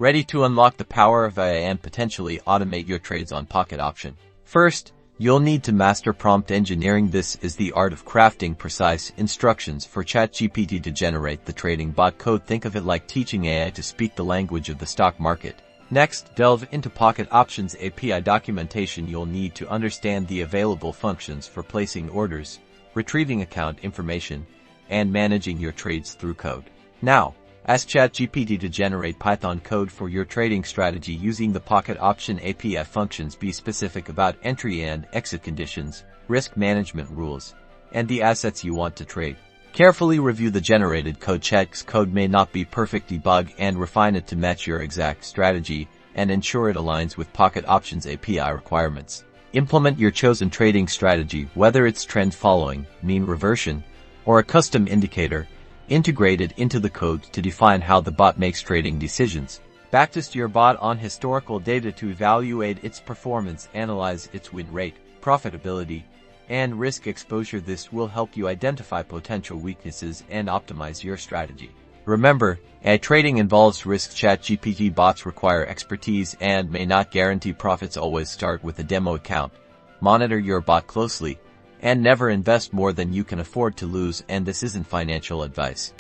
Ready to unlock the power of AI and potentially automate your trades on Pocket Option? First, you'll need to master prompt engineering. This is the art of crafting precise instructions for Chatgpt to generate the trading bot code. Think of it like teaching AI to speak the language of the stock market. Next, delve into Pocket Options API documentation. You'll need to understand the available functions for placing orders, retrieving account information, and managing your trades through code. Now, ask Chatgpt to generate Python code for your trading strategy using the Pocket Option API functions. Be specific about entry and exit conditions, risk management rules, and the assets you want to trade. Carefully review the generated code. Chat's code may not be perfect. Debug and refine it to match your exact strategy and ensure it aligns with Pocket Options API requirements. Implement your chosen trading strategy, whether it's trend following, mean reversion, or a custom indicator, integrated into the code to define how the bot makes trading decisions. Backtest your bot on historical data to evaluate its performance, analyze its win rate, profitability, and risk exposure. This will help you identify potential weaknesses and optimize your strategy. Remember, AI trading involves risks. Chatgpt bots require expertise and may not guarantee profits. Always start with a demo account. Monitor your bot closely, and never invest more than you can afford to lose. And this isn't financial advice.